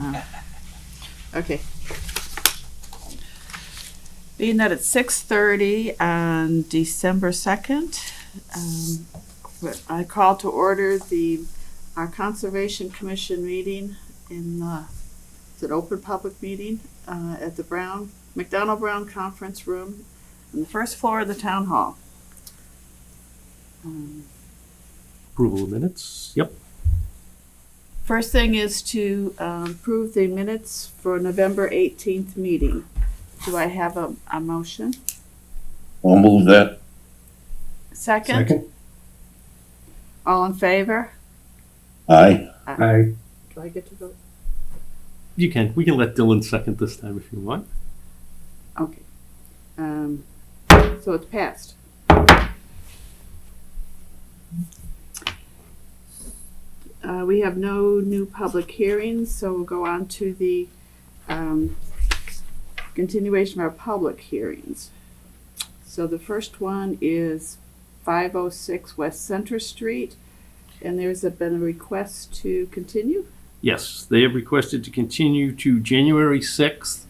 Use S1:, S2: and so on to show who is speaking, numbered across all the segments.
S1: Okay. Being that it's 6:30 on December 2nd, I call to order our Conservation Commission meeting it's an open public meeting at the McDonald Brown Conference Room on the first floor of the Town Hall.
S2: Approval of minutes. Yep.
S1: First thing is to approve the minutes for November 18th meeting. Do I have a motion?
S3: I'll move that.
S1: Second? All in favor?
S3: Aye.
S2: Aye.
S1: Do I get to vote?
S2: You can. We can let Dylan second this time if you want.
S1: Okay. So it's passed. We have no new public hearings, so we'll go on to the continuation of our public hearings. So the first one is 506 West Center Street, and there's been a request to continue.
S2: Yes, they have requested to continue to January 6th.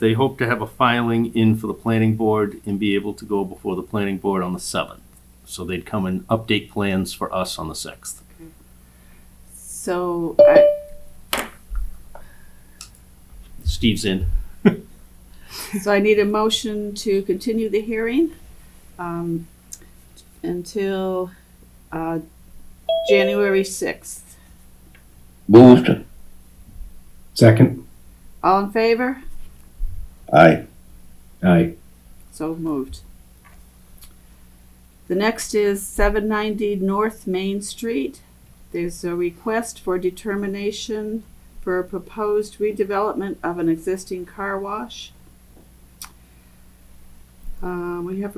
S2: They hope to have a filing in for the planning board and be able to go before the planning board on the 7th. So they'd come and update plans for us on the 6th.
S1: So
S2: Steve's in.
S1: I need a motion to continue the hearing until January 6th.
S3: Moved.
S4: Second.
S1: All in favor?
S3: Aye.
S4: Aye.
S1: So moved. The next is 790 North Main Street. There's a request for determination for a proposed redevelopment of an existing car wash. We have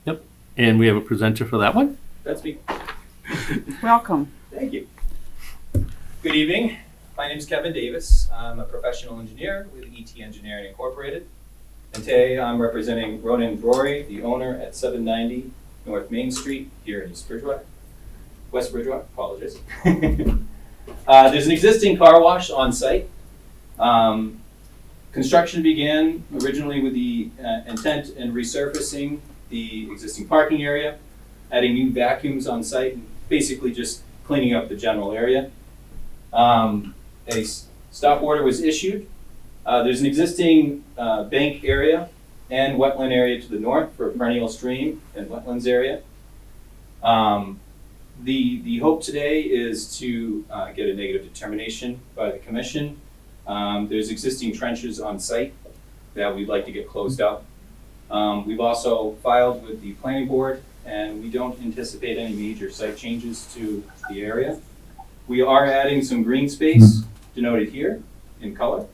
S2: Yep. And we have a presenter for that one.
S5: That's me.
S1: welcome.
S5: Thank you. Good evening. My name is Kevin Davis. I'm a professional engineer with ET Engineering Incorporated. And today I'm representing Ronan Rory, the owner at 790 North Main Street here in West Bridgewater, apologies. There's an existing car wash on site. Construction began originally with the intent in resurfacing the existing parking area, adding new vacuums on site, and basically just cleaning up the general area. A stop order was issued. There's an existing bank area and wetland area to the north for a perennial stream and wetlands area. The hope today is to get a negative determination by the commission. There's existing trenches on site that we'd like to get closed up. We've also filed with the planning board, and we don't anticipate any major site changes to the area. We are adding some green space denoted here in color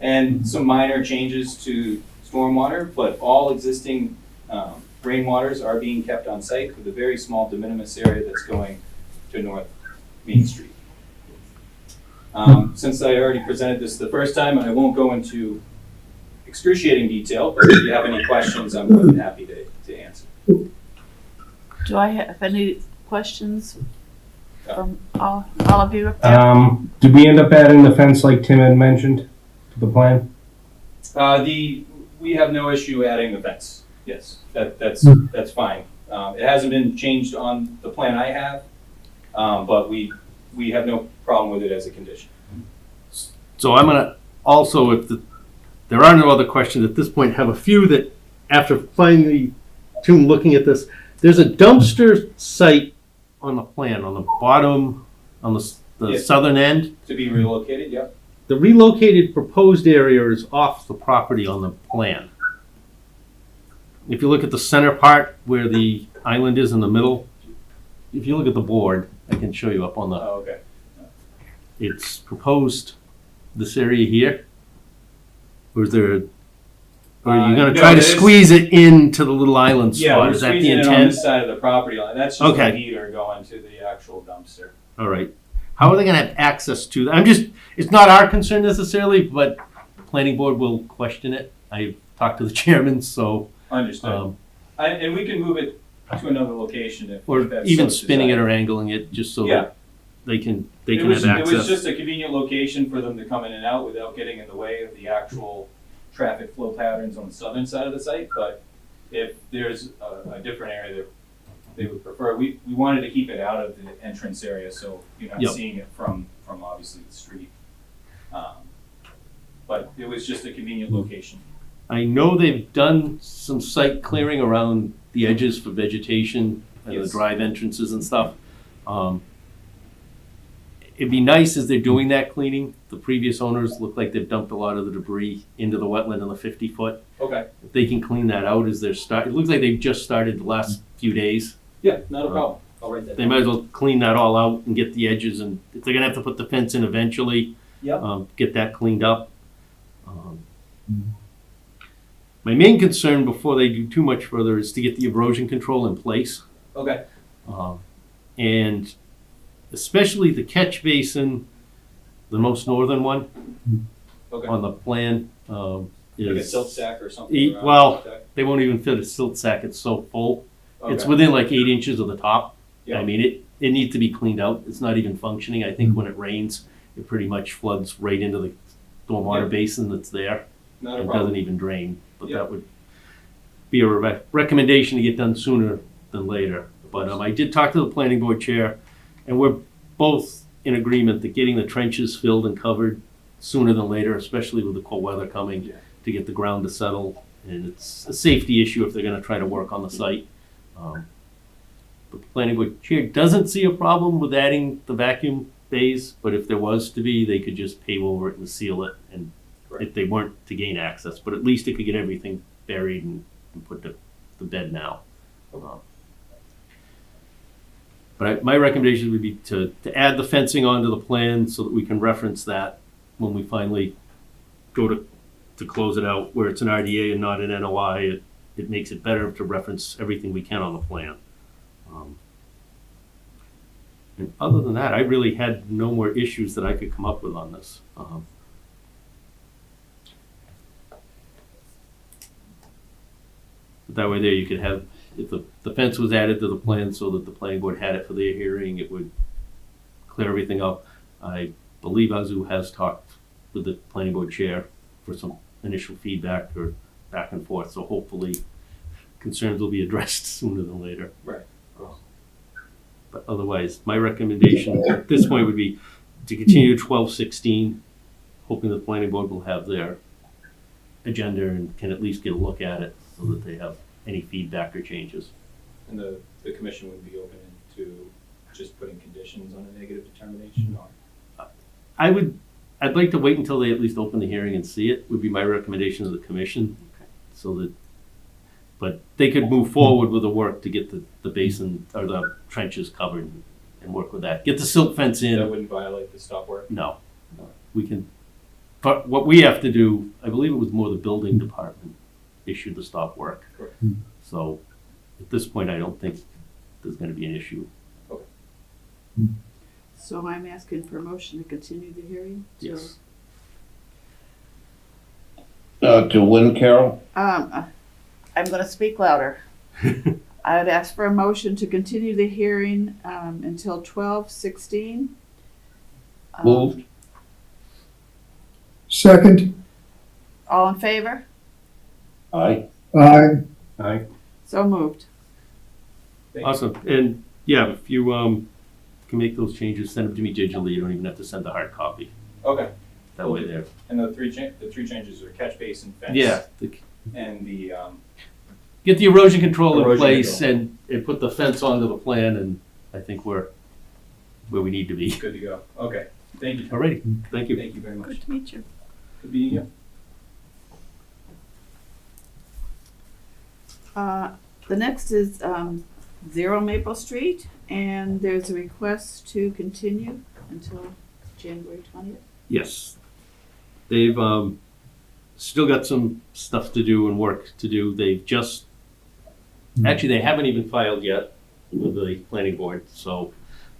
S5: and some minor changes to stormwater, but all existing rainwaters are being kept on site with a very small de minimis area that's going to North Main Street. Since I already presented this the first time, I won't go into excruciating detail, but if you have any questions, I'm more than happy to answer.
S1: Do I have any questions from all of you up there?
S4: Did we end up adding the fence like Tim had mentioned to the plan?
S5: We have no issue adding the fence. Yes, that's fine. It hasn't been changed on the plan I have, but we have no problem with it as a condition.
S2: So I'm gonna also, if there are no other questions at this point, have a few that after finally looking at this, there's a dumpster site on the plan on the bottom, on the
S5: Yes.
S2: southern end.
S5: To be relocated, yep.
S2: The relocated proposed area is off the property on the plan. If you look at the center part where the island is in the middle, if you look at the board, I can show you up on the,
S5: Oh, okay.
S2: it's proposed this area here. Or is there, or are you gonna
S5: no,
S2: try to
S5: it is-
S2: squeeze it into the little island
S5: Yeah,
S2: spot?
S5: we're
S2: Is that the
S5: squeezing it on
S2: intent?
S5: this side of the property line. That's just
S2: Okay.
S5: a heater going to the actual dumpster.
S2: All right. How are they gonna have access to that? It's not our concern necessarily, but the planning board will question it. I've talked to the chairman, so,
S5: Understood. And we can move it to another location if
S2: or
S5: that's
S2: even
S5: so
S2: spinning it
S5: desired.
S2: or angling it, just so
S5: Yeah.
S2: that they can
S5: It
S2: have
S5: was
S2: access.
S5: just a convenient location for them to come in and out without getting in the way of the actual traffic flow patterns on the southern side of the site, but if there's a different area that they would prefer, we wanted to keep it out of the entrance area, so you're not
S2: Yep.
S5: seeing it from obviously the street. But it was just a convenient location.
S2: I know they've done some site clearing around the edges for vegetation and the
S5: Yes.
S2: drive entrances and stuff. It'd be nice as they're doing that cleaning. The previous owners look like they've dumped a lot of the debris into the wetland in the 50-foot.
S5: Okay,
S2: If they can clean that out as they're it looks like they've just started the last few days.
S5: yeah, not a problem. I'll write that
S2: They
S5: down.
S2: might as well clean that all out and get the edges, and if they're gonna have to put the fence in eventually,
S5: Yep.
S2: get that cleaned up. My main concern before they do too much further is to get the erosion control in place.
S5: Okay,
S2: And especially the catch basin, the most northern one
S5: okay.
S2: on the plan,
S5: Like a
S2: is,
S5: silt sack or something?
S2: E-
S5: around
S2: well,
S5: that?
S2: they won't even fit a silt sack, it's so full. It's
S5: Okay.
S2: within like 8 inches of the top.
S5: Yeah.
S2: I mean, it needs to be cleaned out. It's not even functioning. I think when it rains, it pretty much floods right into the stormwater
S5: Yeah.
S2: basin that's there.
S5: Not a
S2: It
S5: problem.
S2: doesn't even drain, but
S5: Yeah.
S2: that would be a recommendation to get done sooner than later. But I did talk to the planning board chair, and we're both in agreement that getting the trenches filled and covered sooner than later, especially with the cold weather coming,
S5: Yeah.
S2: to get the ground to settle. And it's a safety issue if they're gonna try to work on the site. The planning board chair doesn't see a problem with adding the vacuum bays, but if there was to be, they could just pave over it and seal it, and if they weren't to gain access, but at least it could get everything buried and put to the bed now. But my recommendation would be to add the fencing onto the plan so that we can reference that when we finally go to close it out, where it's an RDA and not an NOI. It makes it better to reference everything we can on the plan. And other than that, I really had no more issues that I could come up with on this. But that way there you could have, if the fence was added to the plan so that the planning board had it for their hearing, it would clear everything up. I believe Azu has talked with the planning board chair for some initial feedback or back and forth, so hopefully concerns will be addressed sooner than later.
S5: Right.
S2: But otherwise, my recommendation at this point would be to continue 12/16, hoping the planning board will have their agenda and can at least get a look at it so that they have any feedback or changes.
S5: And the commission would be open to just putting conditions on a negative determination, or?
S2: I'd like to wait until they at least open the hearing and see it, would be my recommendation to the commission.
S1: Okay.
S2: So that, but they could move forward with the work to get the basin or the trenches covered and work with that. Get the silt fence in.
S5: That wouldn't violate the stop work?
S2: No, we can, but what we have to do, I believe it was more the building department issued the stop work.
S5: Correct.
S2: So at this point, I don't think there's gonna be an issue.
S1: So I'm asking for a motion to continue the hearing? till-
S2: Yes.
S3: To when, Carol?
S1: I'm gonna speak louder. I would ask for a motion to continue the hearing, until 12/16.
S3: Moved.
S6: Second.
S1: All in favor?
S3: Aye.
S6: Aye.
S4: Aye.
S1: So moved.
S5: Thank you.
S2: Awesome, and yeah, if you can make those changes, send them to me digitally, you don't even have to send the hard copy.
S5: Okay,
S2: That way there.
S5: and the three changes are catch basin fence.
S2: Yeah,
S5: And the,
S2: get the erosion control in
S5: Erosion
S2: place
S5: control.
S2: and put the fence onto the plan, and I think we're where we need to be.
S5: good to go. Okay, thank you.
S2: Alrighty, thank you.
S5: Thank you very much.
S1: Good to meet you.
S5: Good meeting you.
S1: The next is 0 Maple Street, and there's a request to continue until January 20th.
S2: Yes. They've still got some stuff to do and work to do. They've just, actually, they haven't even filed yet with the planning board. So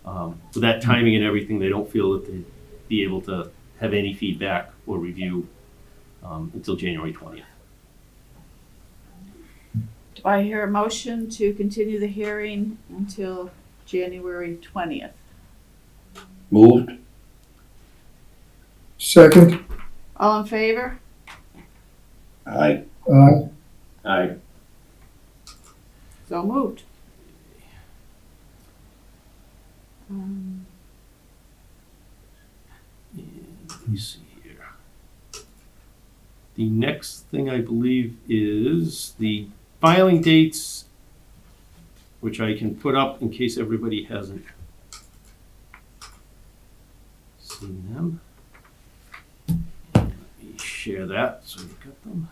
S2: with that timing and everything, they don't feel that they'd be able to have any feedback or review until January 20th.
S1: Do I hear a motion to continue the hearing until January 20th?
S3: Moved.
S6: Second.
S1: All in favor?
S3: Aye.
S6: Aye.
S3: Aye.
S1: So moved. Um,
S2: Let me see here. The next thing I believe is the filing dates, which I can put up in case everybody hasn't seen them. Let me share that so we've got them.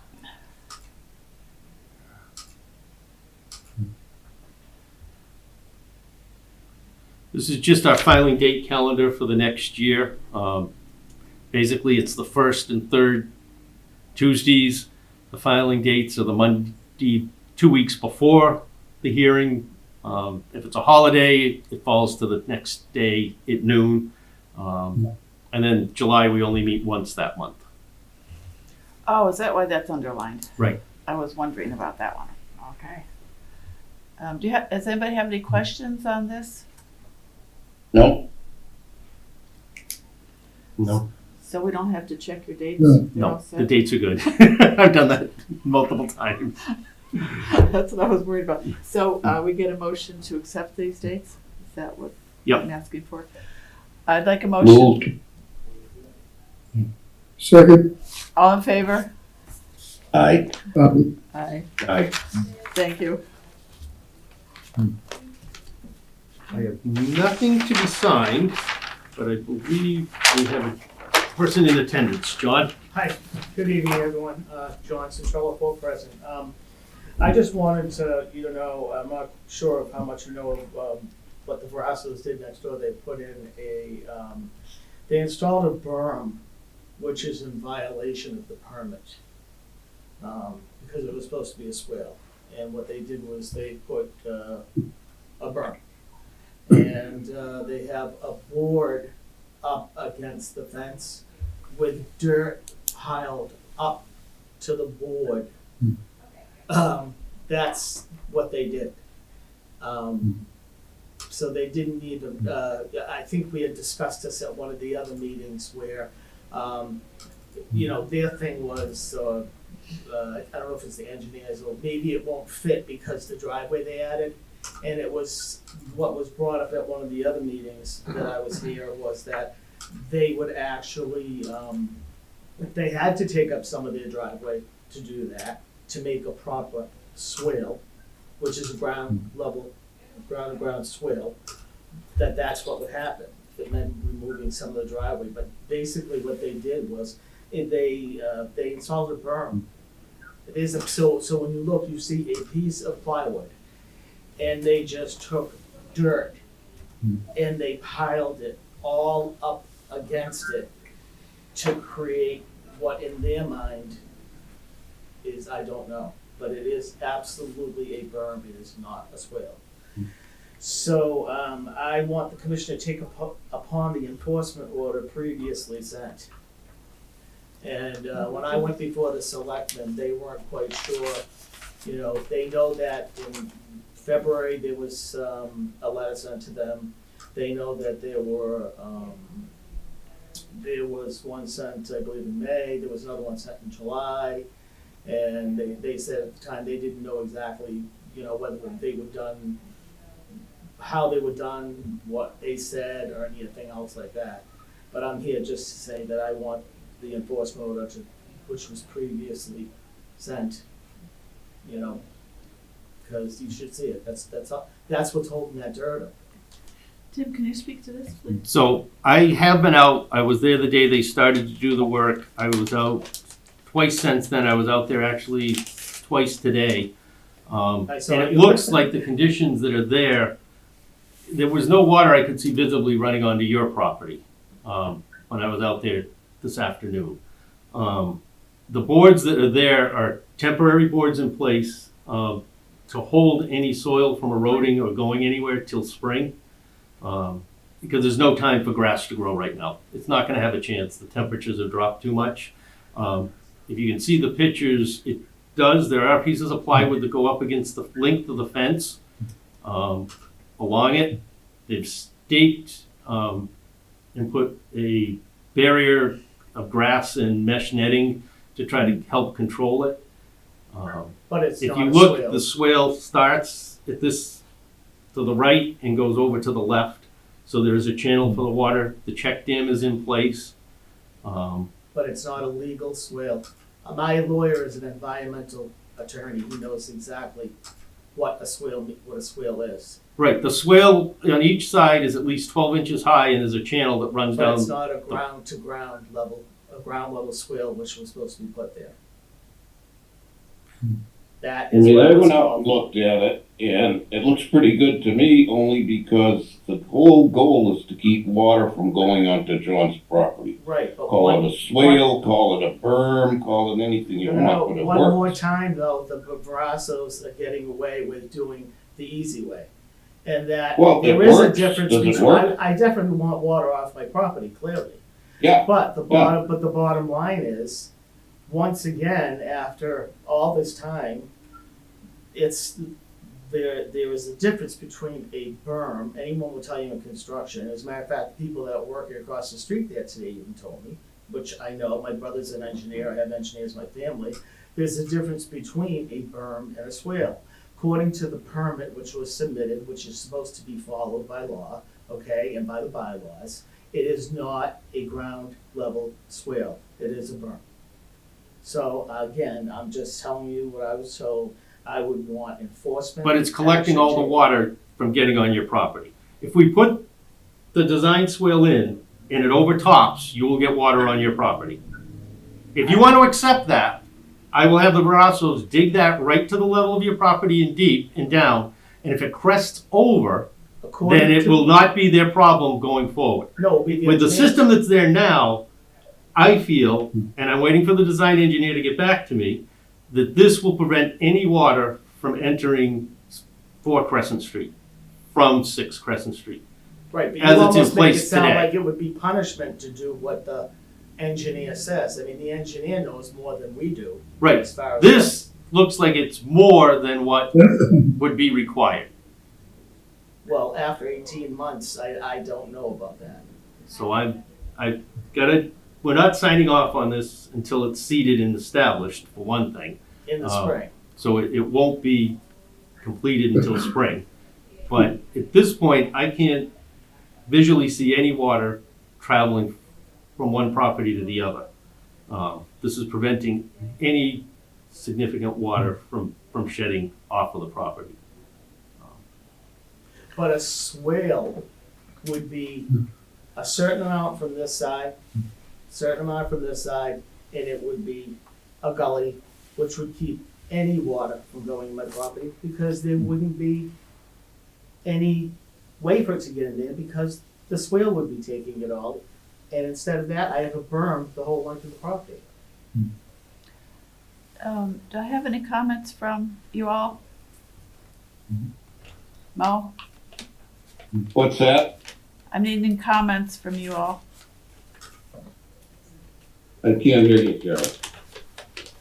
S2: This is just our filing date calendar for the next year. Basically, it's the first and third Tuesdays. The filing dates are the Monday 2 weeks before the hearing. If it's a holiday, it falls to the next day at noon. And then July, we only meet once that month.
S1: Oh, is that why that's underlined?
S2: Right.
S1: I was wondering about that one. Okay. Does anybody have any questions on this?
S3: No?
S2: No.
S1: So we don't have to check your dates?
S6: No.
S1: They're all
S2: No,
S1: set?
S2: the dates are good. I've done that multiple times.
S1: That's what I was worried about. So, we get a motion to accept these dates? Is that what
S2: Yep.
S1: I'm asking for? I'd like a motion.
S3: Moved.
S6: Second.
S1: All in favor?
S3: Aye.
S6: Aye.
S1: Aye.
S3: Aye.
S1: Thank you.
S2: I have nothing to be signed, but I believe we have a person in attendance. John?
S7: Hi, good evening, everyone. John Centrella, present. I just wanted to, you to know, I'm not sure of how much you know of what the Verassos did next door. They put in they installed a berm, which is in violation of the permit, because it was supposed to be a swale. And what they did was they put a berm. And they have a board up against the fence with dirt piled up to the board. That's what they did. So they didn't need to, I think we had discussed this at one of the other meetings where, you know, their thing was, I don't know if it's the engineers or maybe it won't fit because the driveway they added. And it was, what was brought up at one of the other meetings that I was here was that they would actually, they had to take up some of their driveway to do that, to make a proper swale, which is a ground to ground swale, that's what would happen. It meant removing some of the driveway, but basically what they did was, they installed a berm. It is, so when you look, you see a piece of plywood, and they just took dirt and they piled it all up against it to create what in their mind is, I don't know, but it is absolutely a berm, it is not a swale. So I want the commissioner to take upon the enforcement order previously sent. And when I went before the selectmen, they weren't quite sure, you know, they know that in February, there was a letter sent to them. They know that there was one sent, I believe, in May. There was another one sent in July. And they said at the time they didn't know exactly, you know, whether they were done, how they were done, what they said, or anything else like that. But I'm here just to say that I want the enforcement order which was previously sent, you know, because you should see it. That's what's holding that dirt up.
S1: Tim, can you speak to this, please?
S2: So I have been out. I was there the day they started to do the work. I was out twice since then. I was out there actually twice today. And
S7: I saw
S2: it
S7: you.
S2: looks like the conditions that are there, there was no water I could see visibly running onto your property when I was out there this afternoon. The boards that are there are temporary boards in place to hold any soil from eroding or going anywhere till spring, because there's no time for grass to grow right now. It's not gonna have a chance. The temperatures have dropped too much. If you can see the pictures, there are pieces of plywood that go up against the length of the fence along it. They've staked and put a barrier of grass and mesh netting to try to help control it.
S7: But it's
S2: If
S7: not
S2: you
S7: a
S2: look,
S7: swale.
S2: the swale starts at this, to the right and goes over to the left. So there is a channel for the water. The check dam is in place.
S7: But it's not a legal swale. My lawyer is an environmental attorney. He knows exactly what a swale is.
S2: Right, the swale on each side is at least 12 inches high and there's a channel that runs
S7: But
S2: down.
S7: it's not a ground to ground level, a ground level swale which was supposed to be put there. That
S3: I
S7: is
S3: mean,
S7: what
S3: I
S7: it was
S3: went out
S7: called.
S3: and looked at it, and it looks pretty good to me, only because the whole goal is to keep water from going onto John's property.
S7: Right, but
S3: Call
S7: one,
S3: it a swale, call it a berm, call it anything you
S7: no,
S3: want, but it
S7: one more
S3: works.
S7: time though, the Barrasos are getting away with doing the easy way. And that
S3: Well, it
S7: there is a
S3: works.
S7: difference
S3: Does it
S7: between,
S3: work?
S7: I definitely want water off my property, clearly.
S3: Yeah,
S7: But the bottom line is, once again, after all this time, there is a difference between a berm, anyone will tell you in construction, as a matter of fact, people that work across the street there today even told me, which I know, my brother's an engineer, I have engineers in my family, there's a difference between a berm and a swale. According to the permit which was submitted, which is supposed to be followed by law, okay, and by the bylaws, it is not a ground level swale, it is a berm. So again, I'm just telling you what I was told. I would want enforcement.
S2: But it's collecting all the
S7: action.
S2: water from getting on your property. If we put the design swale in and it overtops, you will get water on your property. If you want to accept that, I will have the Barrasos dig that right to the level of your property and deep and down. And if it crests over,
S7: According
S2: then it
S7: to-
S2: will not be their problem going forward.
S7: No, it'll be the
S2: With the
S7: engineer.
S2: system that's there now, I feel, and I'm waiting for the design engineer to get back to me, that this will prevent any water from entering 4 Crescent Street from 6 Crescent Street.
S7: Right, but you
S2: as it's in
S7: almost make it
S2: place
S7: sound
S2: today.
S7: like it would be punishment to do what the engineer says. I mean, the engineer knows more than we do.
S2: Right,
S7: As far as
S2: this looks like it's more than what would be required.
S7: Well, after 18 months, I don't know about that.
S2: So I've gotta, we're not signing off on this until it's seeded and established, for one thing.
S7: In the
S2: Oh.
S7: spring.
S2: So it won't be completed until spring. But at this point, I can't visually see any water traveling from one property to the other. This is preventing any significant water from shedding off of the property.
S7: But a swale would be a certain amount from this side, certain amount from this side, and it would be a gully, which would keep any water from going in my property, because there wouldn't be any way for it to get in there, because the swale would be taking it all. And instead of that, I have a berm the whole length of the property.
S1: Do I have any comments from you all? Mo?
S3: what's that?
S1: I'm needing comments from you all.
S3: I can't hear you, Carol.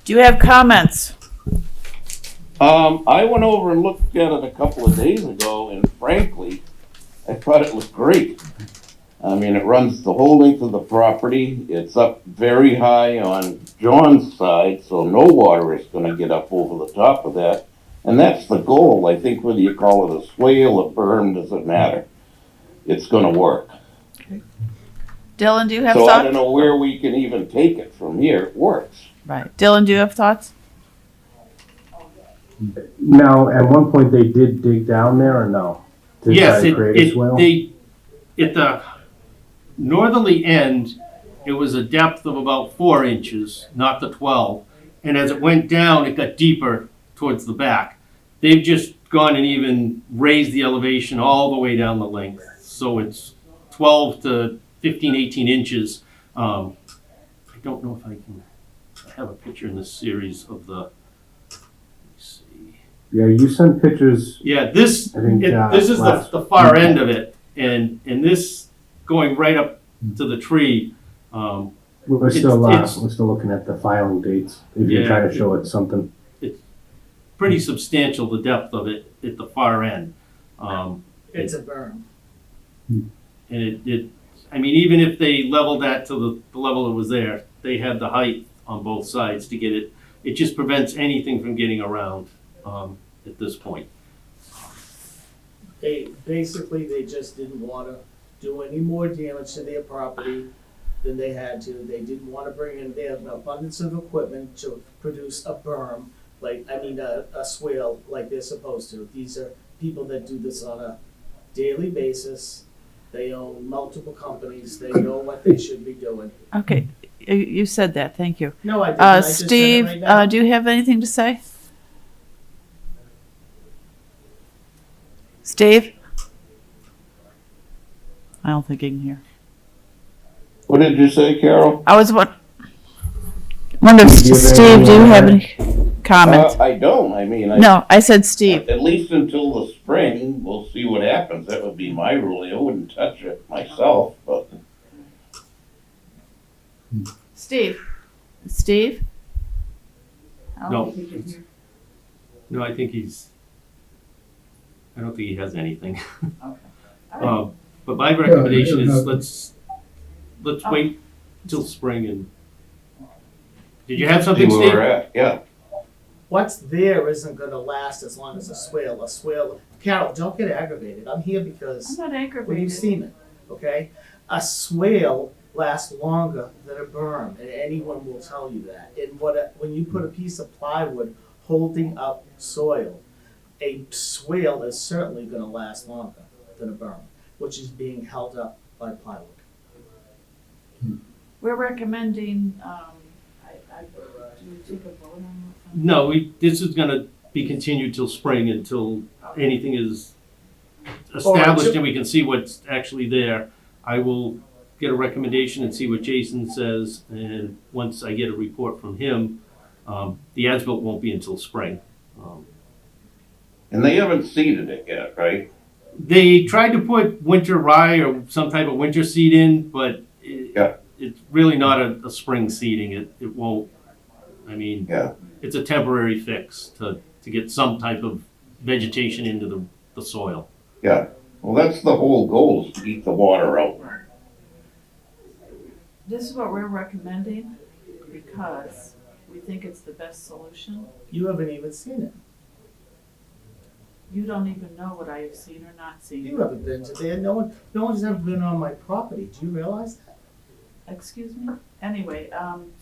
S1: Do you have comments?
S3: I went over and looked at it a couple of days ago, and frankly, I thought it looked great. I mean, it runs the whole length of the property. It's up very high on John's side, so no water is gonna get up over the top of that. And that's the goal. I think whether you call it a swale, a berm, doesn't matter. It's gonna work.
S1: Dylan, do you have
S3: So I don't
S1: thoughts?
S3: know where we can even take it from here. It works.
S1: Right. Dylan, do you have thoughts?
S4: Now, at one point, they did dig down there, or no? To
S2: Yes,
S4: try to create a swale?
S2: at the northerly end, it was a depth of about 4 inches, not the 12. And as it went down, it got deeper towards the back. They've just gone and even raised the elevation all the way down the length. So it's 12 to 15, 18 inches. I don't know if I can have a picture in this series of the, let's see.
S4: Yeah, you sent pictures,
S2: Yeah, this,
S4: I think,
S2: this is
S4: last-
S2: the far end of it, and this going right up to the tree.
S4: we're
S2: It's-
S4: still,
S2: it's-
S4: we're still looking at the filing dates, if you're
S2: Yeah.
S4: trying to show it something.
S2: Pretty substantial, the depth of it at the far end.
S7: It's a berm.
S2: And I mean, even if they leveled that to the level that was there, they had the height on both sides to get it. It just prevents anything from getting around, at this point.
S7: They just didn't wanna do any more damage to their property than they had to. They didn't wanna bring in, they have an abundance of equipment to produce a berm, a swale like they're supposed to. These are people that do this on a daily basis. They own multiple companies. They know what they should be doing.
S1: Okay, you said that, thank you.
S7: No, I didn't. I just said it
S1: Steve,
S7: right now.
S1: do you have anything to say? Steve? I don't think he can hear.
S3: What did you say, Carol?
S1: I was wondering, Steve, do you have any comments?
S3: I don't, I mean,
S1: No, I said Steve.
S3: at least until the spring, we'll see what happens. That would be my ruling. I wouldn't touch it myself, but.
S1: Steve? Steve?
S2: No. No, I don't think he has anything. But my recommendation is let's wait till spring and, did you have something,
S3: See where
S2: Steve?
S3: we're at, yeah.
S7: What's there isn't gonna last as long as a swale, Carol, don't get aggravated. I'm here because,
S1: I'm not
S7: well,
S1: aggravated.
S7: you've seen it, okay? A swale lasts longer than a berm, and anyone will tell you that. And when you put a piece of plywood holding up soil, a swale is certainly gonna last longer than a berm, which is being held up by plywood.
S1: We're recommending, do we take a vote on that?
S2: No, this is gonna be continued till spring until anything is established and we can see what's actually there. I will get a recommendation and see what Jason says, and once I get a report from him, the as-built won't be until spring.
S3: And they haven't seeded it yet, right?
S2: They tried to put winter rye or some type of winter seed in, but it's really not a spring seeding. It won't, I mean,
S3: Yeah.
S2: it's a temporary fix to get some type of vegetation into the soil.
S3: Yeah, well, that's the whole goal, is to keep the water out.
S1: This is what we're recommending because we think it's the best solution.
S7: You haven't even seen it.
S1: You don't even know what I have seen or not seen.
S7: You haven't been to there. No one's ever been on my property. Do you realize that?
S1: Excuse me? Anyway,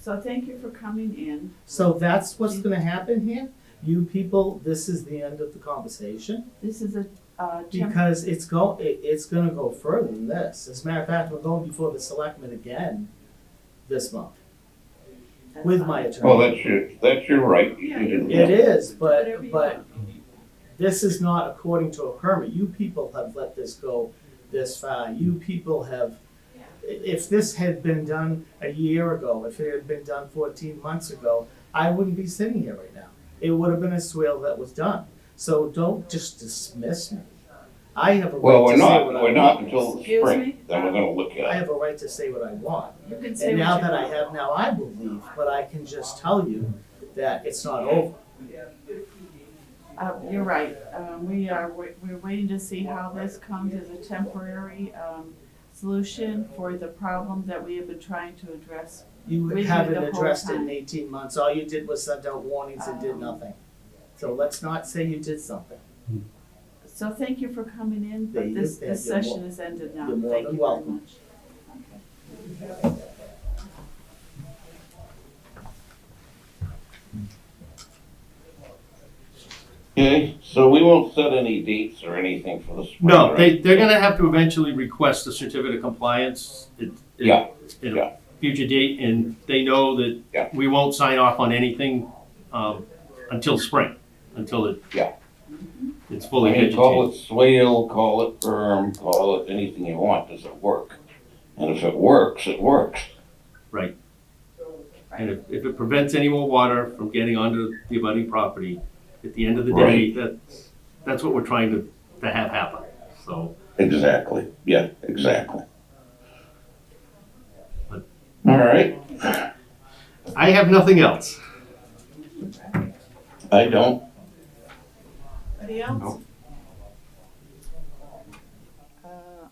S1: so thank you for coming in.
S7: So that's what's gonna happen here? You people, this is the end of the conversation?
S1: This is a,
S7: Because it's gonna go further than this. As a matter of fact, we're going before the selectmen again this month with my attorney.
S3: Well, that's your right. You
S1: Yeah,
S3: can-
S7: It is,
S1: Whatever you
S7: but
S1: want.
S7: this is not according to a permit. You people have let this go this far. You people have, if this had been done a year ago, if it had been done 14 months ago, I wouldn't be sitting here right now. It would have been a swale that was done. So don't just dismiss me. I have a
S3: Well,
S7: right
S3: we're
S7: to say
S3: not,
S7: what I
S3: we're not
S7: want.
S3: until the
S1: Excuse me?
S3: spring, then we're gonna look
S7: I
S3: at it.
S7: have a right to say what I want.
S1: You can say
S7: And
S1: what
S7: now
S1: you
S7: that I
S1: want.
S7: have, now I believe, but I can just tell you that it's not over.
S1: You're right. We're waiting to see how this comes as a temporary, solution for the problem that we have been trying to address.
S7: You
S1: With you
S7: haven't
S1: the whole
S7: addressed it in
S1: time.
S7: 18 months. All you did was send out warnings and did nothing. So let's not say you did something.
S1: So thank you for coming in,
S7: Yeah,
S1: but this
S7: you're
S1: session is ended now.
S7: you're more
S1: Thank
S7: than
S1: you very
S7: welcome.
S1: much. Okay.
S3: Okay, so we won't set any dates or anything for the spring,
S2: No,
S3: right?
S2: they're gonna have to eventually request a certificate of compliance
S3: Yeah,
S2: at
S3: yeah.
S2: a future date, and they know
S3: Yeah.
S2: that we won't sign off on anything, until spring, until
S3: Yeah.
S2: it's
S3: I
S2: fully
S3: mean, call
S2: vegetated.
S3: it swale, call it berm, call it anything you want, does it work? And if it works, it works.
S2: Right. And if it prevents any more water from getting onto the abutting property, at the end of the day, that's what we're trying to have happen, so.
S3: Exactly, yeah, exactly.
S2: But-
S3: All right,
S2: I have nothing else.
S3: I don't,
S1: Anybody else?
S3: No.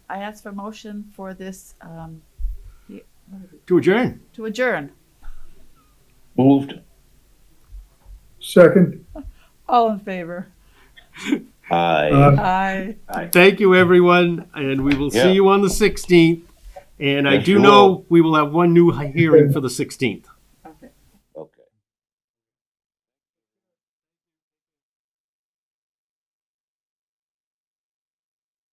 S1: I ask for motion for this,
S2: To adjourn.
S1: to adjourn.
S3: Moved.
S6: Second.
S1: All in favor?
S3: Aye.
S1: Aye.
S2: Thank you, everyone, and we will
S3: Yeah.
S2: see you on the 16th. And I
S3: Yes,
S2: do
S3: you
S2: know
S3: will.
S2: we will have one new hearing for the 16th.